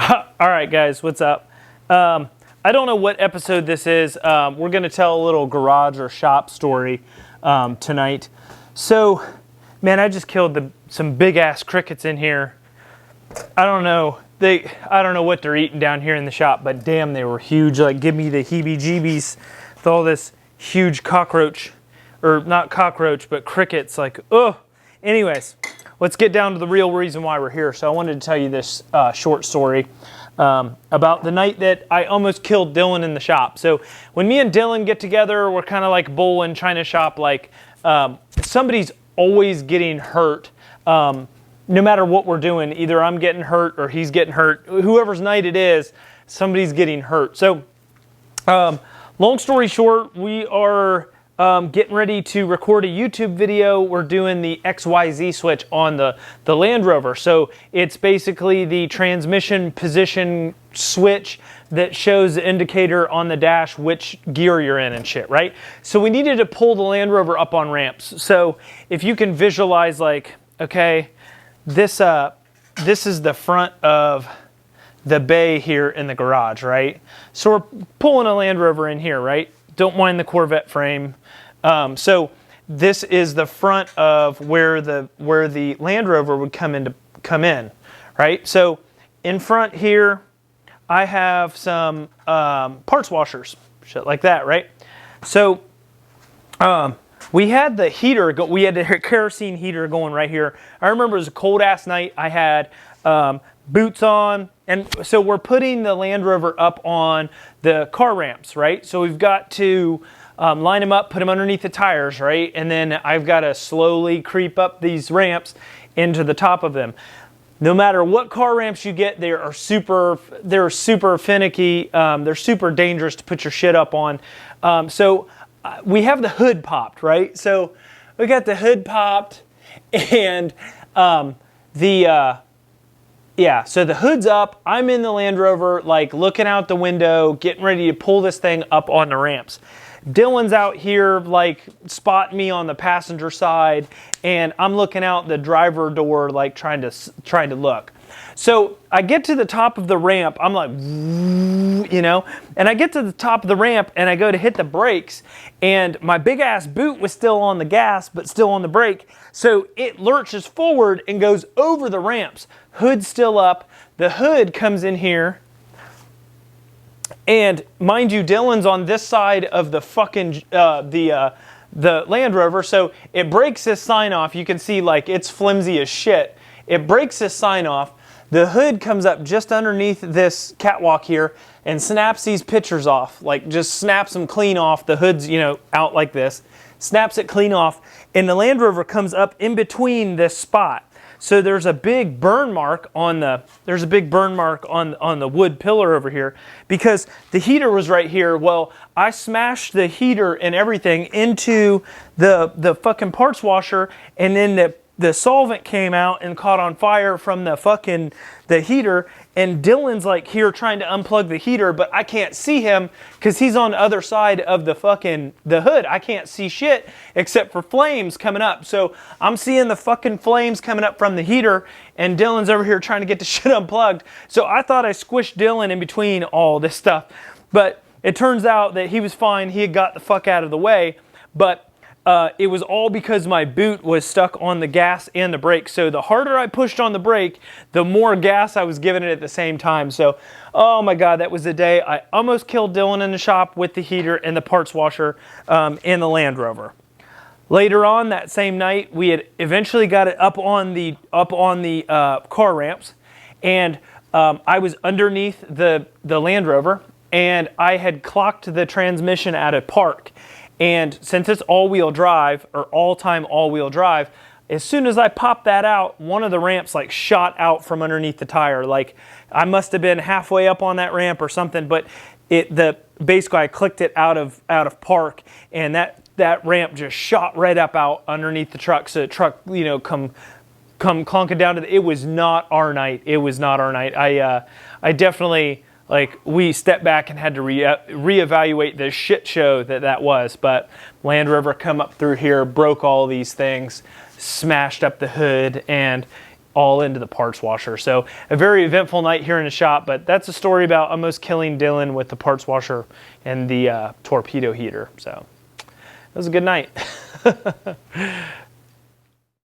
All right, guys, what's up? I don't know what episode this is. We're going to tell a little garage or shop story tonight. So, man, I just killed some big-ass crickets in here. I don't know. I don't know what they're eating down here in the shop, but damn, they were huge. Like, give me the heebie-jeebies with all this huge cockroach, or not cockroach, but crickets. Like, ugh. Anyways, let's get down to the real reason why we're here. So I wanted to tell you this short story about the night that I almost killed Dylan in the shop. So when me and Dylan get together, we're kind of like bowling, trying to shop. Like somebody's always getting hurt. No matter what we're doing, either I'm getting hurt or he's getting hurt. Whoever's night it is, somebody's getting hurt. So long story short, we are getting ready to record a YouTube video. We're doing the XYZ switch on the Land Rover. So it's basically the transmission position switch that shows the indicator on the dash which gear you're in and shit, right? So we needed to pull the Land Rover up on ramps. So if you can visualize, like, okay, this is the front of the bay here in the garage, right? So we're pulling a Land Rover in here, right? Don't mind the Corvette frame. So this is the front of where the Land Rover would come in, right? So in front here, I have some parts washers, shit like that, right? So we had the heater, we had the kerosene heater going right here. I remember it was a cold ass night. I had boots on, and so we're putting the Land Rover up on the car ramps, right? So we've got to line them up, put them underneath the tires, right? And then I've got to slowly creep up these ramps into the top of them. No matter what car ramps you get, they're super finicky. They're super dangerous to put your shit up on. So we have the hood popped, right? So we got the hood popped, and yeah, so the hood's up. I'm in the Land Rover, like looking out the window, getting ready to pull this thing up on the ramps. Dylan's out here, like, spotting me on the passenger side, and I'm looking out the driver door, like, trying to look. So I get to the top of the ramp. I'm like, you know, and I get to the top of the ramp, and I go to hit the brakes, and my big-ass boot was still on the gas, but still on the brake. So it lurches forward and goes over the ramps. Hood's still up. The hood comes in here. And mind you, Dylan's on this side of the fucking, the Land Rover, so it breaks this sign off. You can see, like, it's flimsy as shit. It breaks this sign off. The hood comes up just underneath this catwalk here and snaps these pictures off. Like, just snaps them clean off. The hood's, you know, out like this. Snaps it clean off. And the Land Rover comes up in between this spot. So there's a big burn mark on the wood pillar over here because the heater was right here. Well, I smashed the heater and everything into the fucking parts washer, and then the solvent came out and caught on fire from the heater, and Dylan's like here trying to unplug the heater, but I can't see him because he's on the other side of the hood. I can't see shit except for flames coming up. So I'm seeing the fucking flames coming up from the heater, and Dylan's over here trying to get the shit unplugged. So I thought I squished Dylan in between all this stuff, but it turns out that he was fine. He had got the fuck out of the way, but it was all because my boot was stuck on the gas and the brake. So the harder I pushed on the brake, the more gas I was giving it at the same time. So, oh my God, that was the day I almost killed Dylan in the shop with the heater and the parts washer in the Land Rover. Later on that same night, we had eventually got it up on the car ramps, and I was underneath the Land Rover, and I had clocked the transmission at a park. And since it's all-wheel drive, or all-time all-wheel drive, as soon as I popped that out, one of the ramps like shot out from underneath the tire. Like, I must have been halfway up on that ramp or something, but basically I clicked it out of park, and that ramp just shot right up out underneath the truck. So the truck, you know, come clunking down to it was not our night. It was not our night. I definitely, like, we stepped back and had to reevaluate the shit show that was. But Land Rover come up through here, broke all these things, smashed up the hood, and all into the parts washer. So a very eventful night here in the shop, but that's a story about almost killing Dylan with the parts washer and the torpedo heater. So it was a good night.